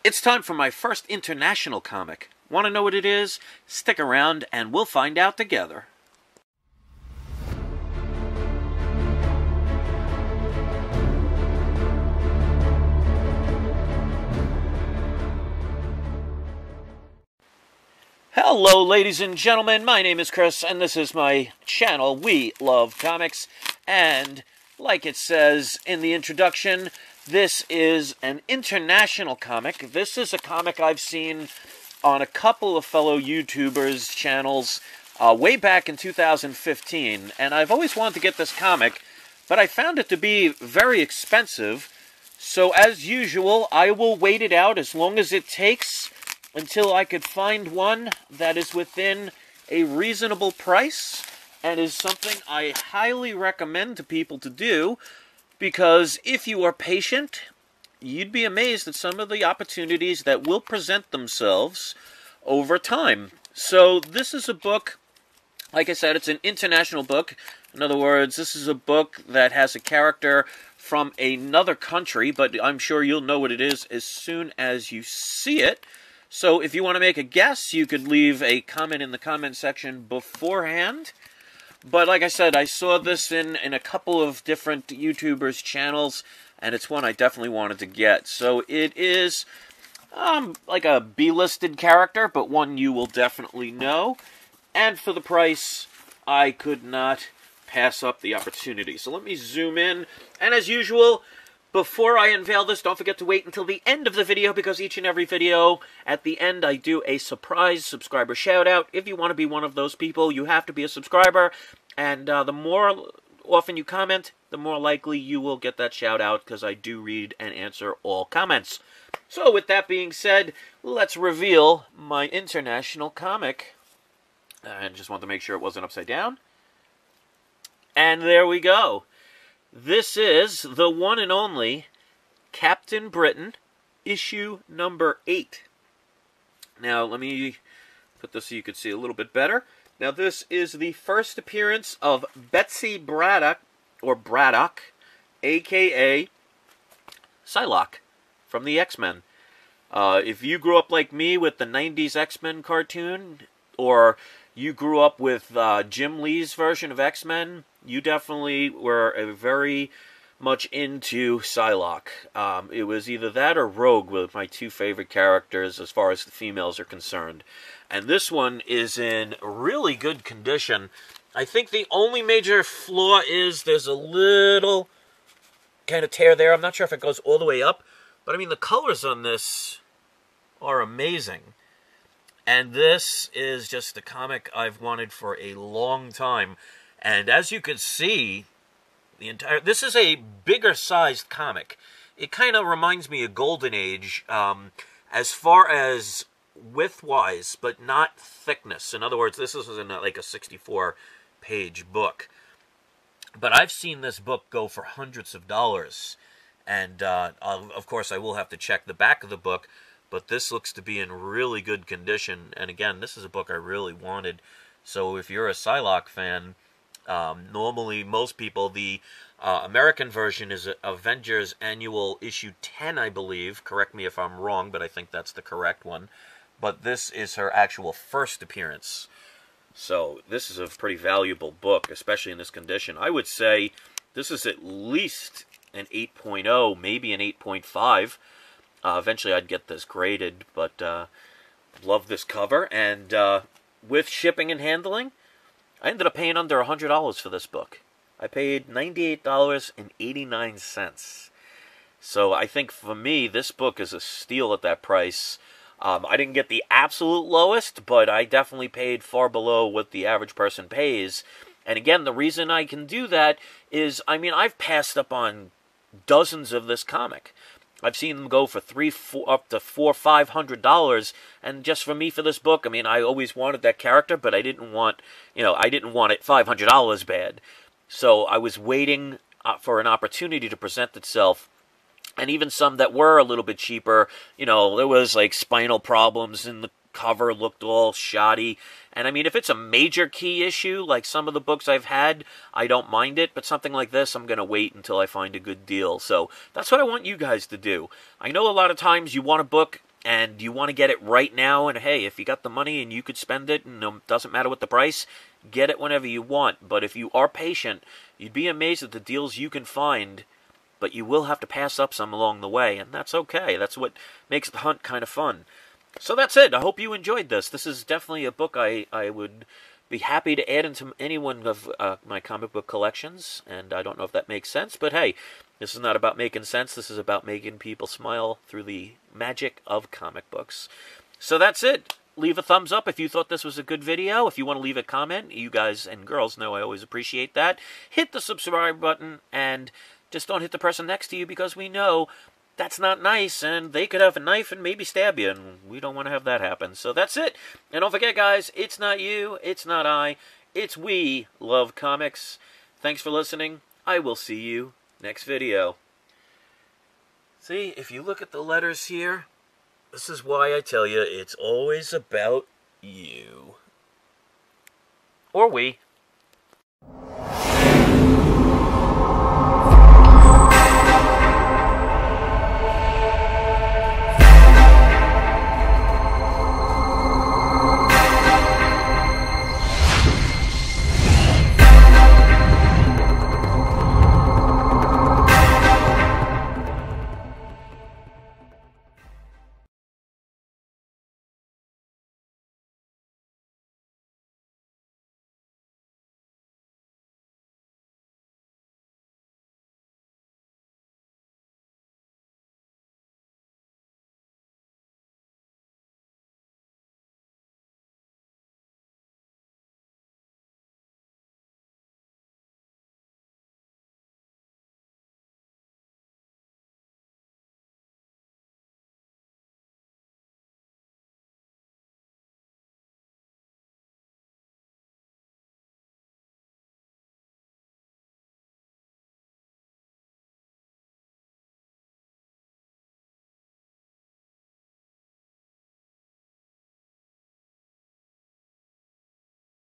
It's time for my first international comic. Want to know what it is? Stick around and we'll find out together. Hello, ladies and gentlemen. My name is Chris, and this is my channel, We Love Comics. And like it says in the introduction, this is an international comic. This is a comic I've seen on a couple of fellow YouTubers' channels way back in 2015. And I've always wanted to get this comic, but I found it to be very expensive. So as usual, I will wait it out as long as it takes until I could find one that is within a reasonable price and is something I highly recommend to people to do, because if you are patient, you'd be amazed at some of the opportunities that will present themselves over time. So this is a book, like I said, it's an international book. In other words, this is a book that has a character from another country, but I'm sure you'll know what it is as soon as you see it. So if you want to make a guess, you could leave a comment in the comment section beforehand. But like I said, I saw this in a couple of different YouTubers' channels, and it's one I definitely wanted to get. So it is like a B-listed character, but one you will definitely know. And for the price, I could not pass up the opportunity. So let me zoom in. And as usual, before I unveil this, don't forget to wait until the end of the video, because each and every video, at the end, I do a surprise subscriber shout-out. If you want to be one of those people, you have to be a subscriber, and the more often you comment, the more likely you will get that shout-out, because I do read and answer all comments. So, with that being said, let's reveal my international comic. And just want to make sure it wasn't upside down. And there we go. This is the one and only Captain Britain, issue number 8. Now, let me put this so you can see a little bit better. Now, this is the first appearance of Betsy Braddock, or Braddock, a.k.a. Psylocke, from the X-Men. If you grew up like me with the 90s X-Men cartoon, or you grew up with Jim Lee's version of X-Men, you definitely were very much into Psylocke. It was either that or Rogue were my two favorite characters as far as the females are concerned. And this one is in really good condition. I think the only major flaw is there's a little kind of tear there. I'm not sure if it goes all the way up, but I mean, the colors on this are amazing. And this is just a comic I've wanted for a long time. And as you can see, this is a bigger sized comic. It kind of reminds me of Golden Age as far as width-wise, but not thickness. In other words, this isn't like a 64-page book. But I've seen this book go for hundreds of dollars. And, of course, I will have to check the back of the book. But this looks to be in really good condition. And again, this is a book I really wanted. So if you're a Psylocke fan, normally most people, the American version is Avengers Annual Issue 10, I believe. Correct me if I'm wrong, but I think that's the correct one. But this is her actual first appearance. So this is a pretty valuable book, especially in this condition. I would say this is at least an 8.0, maybe an 8.5. Eventually I'd get this graded, but love this cover. And with shipping and handling, I ended up paying under $100 for this book. I paid $98.89. So I think for me, this book is a steal at that price. I didn't get the absolute lowest, but I definitely paid far below what the average person pays. And again, the reason I can do that is, I mean, I've passed up on dozens of this comic. I've seen them go for up to $400-$500, and just for me for this book, I mean, I always wanted that character, but I didn't want, I didn't want it $500 bad. So I was waiting for an opportunity to present itself, and even some that were a little bit cheaper, there was like spinal problems in the cover, looked all shoddy. And I mean, if it's a major key issue, like some of the books I've had, I don't mind it. But something like this, I'm going to wait until I find a good deal. So that's what I want you guys to do. I know a lot of times you want a book and you want to get it right now, and hey, if you got the money and you could spend it, and it doesn't matter what the price, get it whenever you want. But if you are patient, you'd be amazed at the deals you can find, but you will have to pass up some along the way, and that's okay. That's what makes the hunt kind of fun. So that's it. I hope you enjoyed this. This is definitely a book I would be happy to add into any one of my comic book collections, and I don't know if that makes sense, but hey, this is not about making sense. This is about making people smile through the magic of comic books. So that's it. Leave a thumbs up if you thought this was a good video. If you want to leave a comment, you guys and girls know I always appreciate that. Hit the subscribe button, and just don't hit the person next to you, because we know that's not nice, and they could have a knife and maybe stab you, and we don't want to have that happen. So that's it. And don't forget, guys, it's not you, it's not I, it's we love comics. Thanks for listening. I will see you next video. See, if you look at the letters here, this is why I tell you it's always about you. Or we.